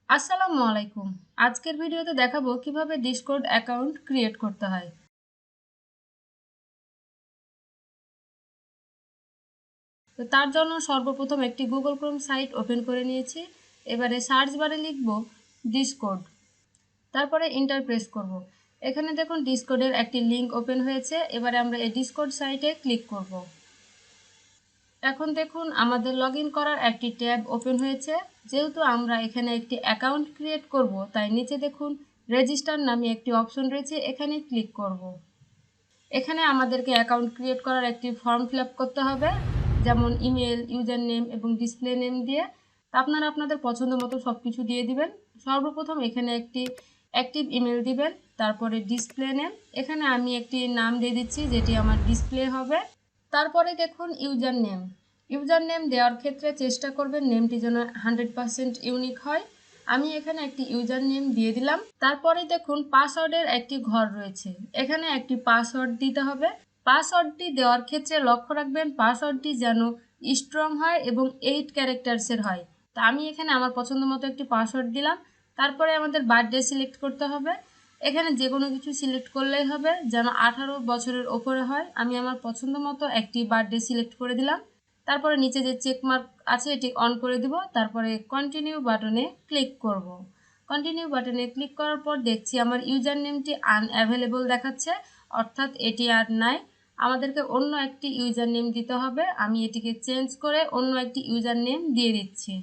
আসসালামু আলাইকুম। আজকের ভিডিওতে দেখাবো কিভাবে ডিসকর্ড অ্যাকাউন্ট ক্রিয়েট করতে হয়। তো তার জন্য সর্বপ্রথম একটি গুগল ক্রোম সাইট ওপেন করে নিয়েছি। এবারে সার্চ বারে লিখব ডিসকর্ড, তারপরে এন্টার প্রেস করব। এখানে দেখুন ডিসকর্ডের একটি লিংক ওপেন হয়েছে। এবারে আমরা এই ডিসকর্ড সাইটে ক্লিক করব। এখন দেখুন আমাদের লগইন করার একটি ট্যাব ওপেন হয়েছে। যেহেতু আমরা এখানে একটি অ্যাকাউন্ট ক্রিয়েট করব, তাই নিচে দেখুন রেজিস্টার নামে একটি অপশন রয়েছে, এখানে ক্লিক করব। এখানে আমাদেরকে অ্যাকাউন্ট ক্রিয়েট করার একটি ফর্ম ফিল আপ করতে হবে, যেমন ইমেল, ইউজার নেম এবং ডিসপ্লে নেম দিয়ে। আপনারা আপনাদের পছন্দ মতো সব কিছু দিয়ে দিবেন। সর্বপ্রথম এখানে একটি অ্যাক্টিভ ইমেল দিবেন, তারপরে ডিসপ্লে নেম, এখানে আমি একটি নাম দিয়ে দিচ্ছি যেটি আমার ডিসপ্লে হবে। তারপরে দেখুন ইউজার নেম দেওয়ার ক্ষেত্রে চেষ্টা করবেন নেমটি যেন 100% ইউনিক হয়। আমি এখানে একটি ইউজার নেম দিয়ে দিলাম। তারপরে দেখুন পাসওয়ার্ডের একটি ঘর রয়েছে, এখানে একটি পাসওয়ার্ড দিতে হবে। পাসওয়ার্ডটি দেওয়ার ক্ষেত্রে লক্ষ্য রাখবেন পাসওয়ার্ডটি যেন স্ট্রং হয় এবং 8 ক্যারেক্টার্সের হয়। তো আমি এখানে আমার পছন্দ মতো একটি পাসওয়ার্ড দিলাম। তারপরে আমাদের বার্থডে সিলেক্ট করতে হবে। এখানে যে কোনো কিছু সিলেক্ট করলেই হবে, যেন 18 বছরের ওপরে হয়। আমি আমার পছন্দ মতো একটি বার্থডে সিলেক্ট করে দিলাম। তারপরে নিচে যে চেক মার্ক আছে এটি অন করে দিব। তারপরে কন্টিনিউ বাটনে ক্লিক করব। কন্টিনিউ বাটনে ক্লিক করার পর দেখছি আমার ইউজার নেমটি আনঅ্যাভেলেবল দেখাচ্ছে, অর্থাৎ এটি আর নাই। আমাদেরকে অন্য একটি ইউজার নেম দিতে হবে। আমি এটিকে চেঞ্জ করে অন্য একটি ইউজার নেম দিয়ে দিচ্ছি।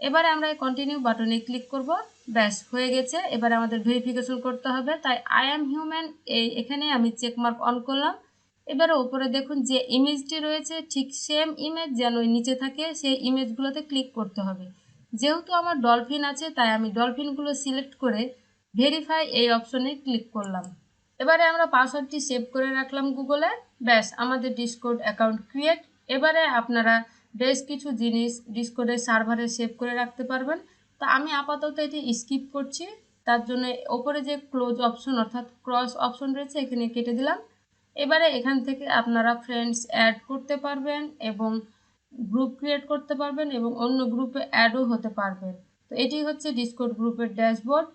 এবারে আমরা এই কন্টিনিউ বাটনে ক্লিক করব। ব্যাস হয়ে গেছে। এবারে আমাদের ভেরিফিকেশন করতে হবে, তাই আই অ্যাম হিউম্যান এখানে আমি চেক মার্ক অন করলাম। এবারে উপরে দেখুন যে ইমেজটি রয়েছে ঠিক সেম ইমেজ যেন নিচে থাকে, সেই ইমেজগুলোতে ক্লিক করতে হবে। যেহেতু আমার ডলফিন আছে তাই আমি ডলফিনগুলো সিলেক্ট করে ভেরিফাই এই অপশনে ক্লিক করলাম। এবারে আমরা পাসওয়ার্ডটি সেভ করে রাখলাম গুগলে। ব্যাস আমাদের ডিসকর্ড অ্যাকাউন্ট ক্রিয়েট। এবারে আপনারা বেশ কিছু জিনিস ডিসকর্ডের সার্ভারে সেভ করে রাখতে পারবেন। তো আমি আপাতত এটি স্কিপ করছি, তার জন্য ওপরে যে ক্লোজ অপশন অর্থাৎ ক্রস অপশন রয়েছে এখানে কেটে দিলাম। এবারে এখান থেকে আপনারা ফ্রেন্ডস অ্যাড করতে পারবেন এবং গ্রুপ ক্রিয়েট করতে পারবেন এবং অন্য গ্রুপে অ্যাডও হতে পারবেন। তো এটি হচ্ছে ডিসকর্ড গ্রুপের ড্যাশবোর্ড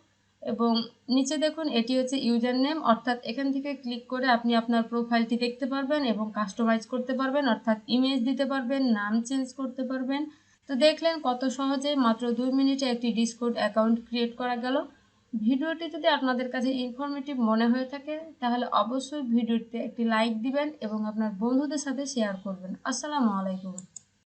এবং নিচে দেখুন এটি হচ্ছে ইউজার নেম, অর্থাৎ এখান থেকে ক্লিক করে আপনি আপনার প্রোফাইলটি দেখতে পারবেন এবং কাস্টমাইজ করতে পারবেন, অর্থাৎ ইমেজ দিতে পারবেন, নাম চেঞ্জ করতে পারবেন। তো দেখলেন কত সহজে মাত্র 2 মিনিটে একটি ডিসকর্ড অ্যাকাউন্ট ক্রিয়েট করা গেল। ভিডিওটি যদি আপনাদের কাছে ইনফরমেটিভ মনে হয়ে থাকে তাহলে অবশ্যই ভিডিওটিতে একটি লাইক দিবেন এবং আপনার বন্ধুদের সাথে শেয়ার করবেন। আসসালামু আলাইকুম।